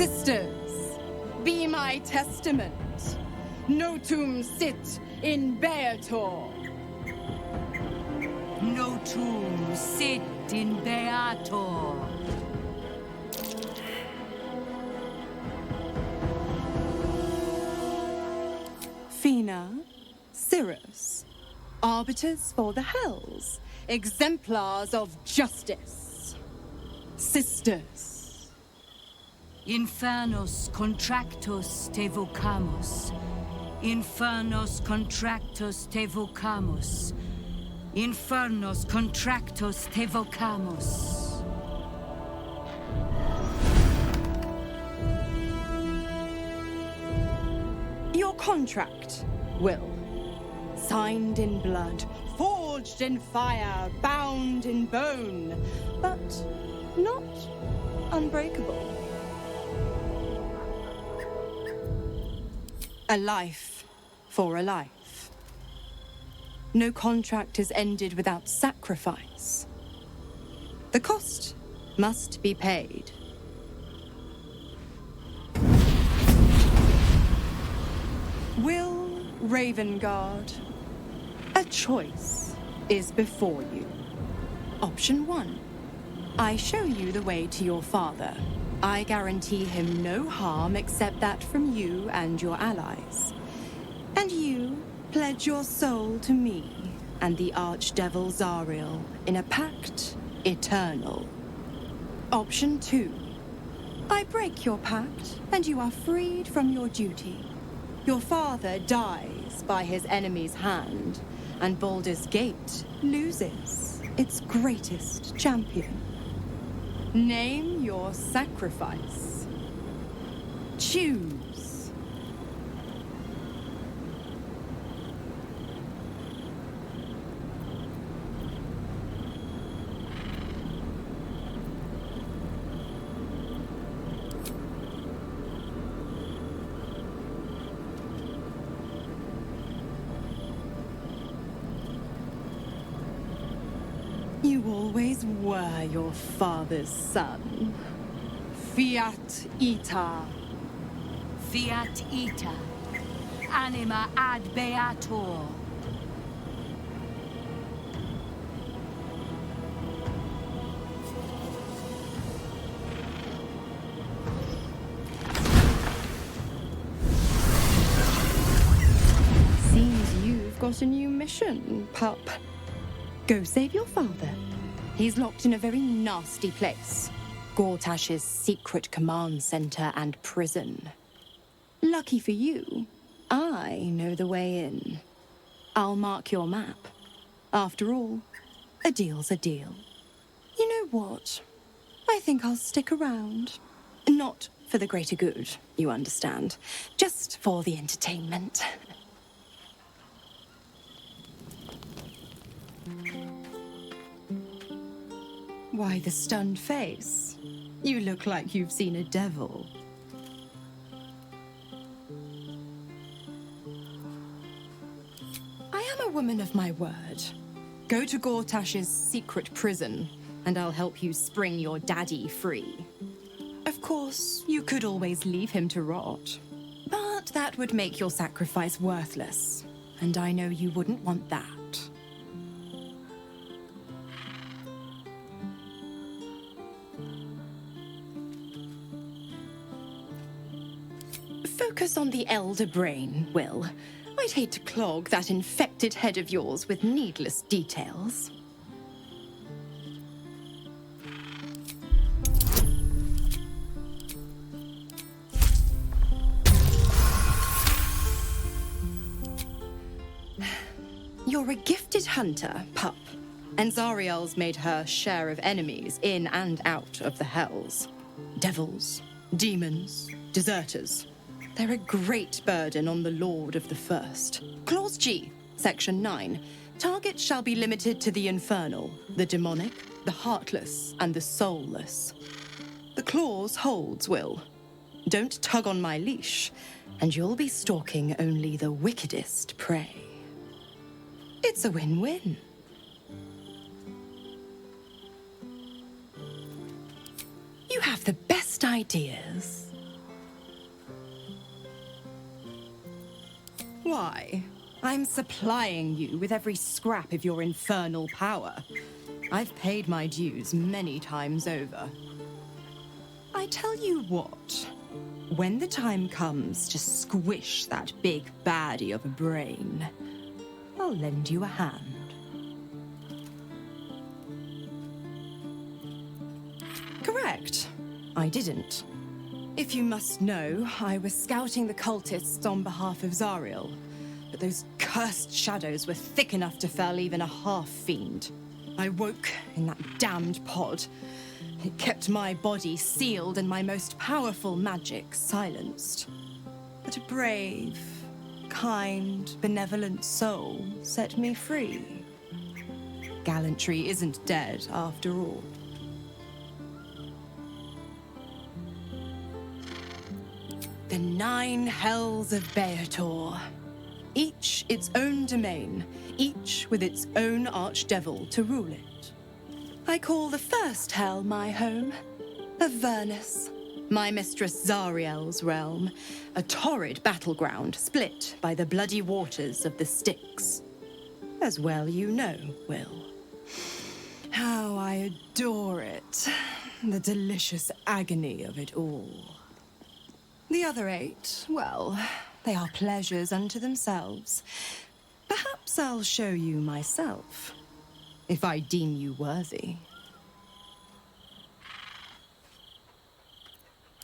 Sisters, be my testament. Notum sit in Beator. Notum sit in Beator. Fina, Cirrus, arbiters for the hells, exemplars of justice. Sisters. Infernos contractus te vocamus. Infernos contractus te vocamus. Infernos contractus te vocamus. Your contract, Wyll. Signed in blood, forged in fire, bound in bone, but not unbreakable. A life for a life. No contract is ended without sacrifice. The cost must be paid. Wyll Ravengard, a choice is before you. Option 1. I show you the way to your father. I guarantee him no harm except that from you and your allies. And you pledge your soul to me and the Archdevil Zariel in a pact eternal. Option 2. I break your pact and you are freed from your duty. Your father dies by his enemy's hand, and Baldur's Gate loses its greatest champion. Name your sacrifice. Choose. You always were your father's son. Fiat ita. Fiat ita. Anima ad beator. Seems you've got a new mission, pup. Go save your father. He's locked in a very nasty place. Gortash's secret command center and prison. Lucky for you, I know the way in. I'll mark your map. After all, a deal's a deal. You know what? I think I'll stick around. Not for the greater good, you understand. Just for the entertainment. Why the stunned face? You look like you've seen a devil. I am a woman of my word. Go to Gortash's secret prison, and I'll help you spring your daddy free. Of course, you could always leave him to rot. But that would make your sacrifice worthless, and I know you wouldn't want that. Focus on the elder brain, Wyll. I'd hate to clog that infected head of yours with needless details. You're a gifted hunter, pup. And Zariel's made her share of enemies in and out of the hells. Devils, demons, deserters. They're a great burden on the Lord of the First. Clause G, Section 9. Targets shall be limited to the infernal, the demonic, the heartless, and the soulless. The clause holds, Wyll. Don't tug on my leash, and you'll be stalking only the wickedest prey. It's a win-win. You have the best ideas, Why? I'm supplying you with every scrap of your infernal power. I've paid my dues many times over. I tell you what, when the time comes to squish that big baddie of a brain, I'll lend you a hand. Correct. I didn't. If you must know, I was scouting the cultists on behalf of Zariel, but those cursed shadows were thick enough to fell even a half-fiend. I woke in that damned pod. It kept my body sealed and my most powerful magic silenced. But a brave, kind, benevolent soul set me free. Gallantry isn't dead after all. The 9 hells of Beator. Each its own domain, each with its own archdevil to rule it. I call the first hell my home, Avernus, my mistress Zariel's realm, a torrid battleground split by the bloody waters of the Styx. As well you know, Wyll. How I adore it, the delicious agony of it all. The other 8, well, they are pleasures unto themselves. Perhaps I'll show you myself, if I deem you worthy.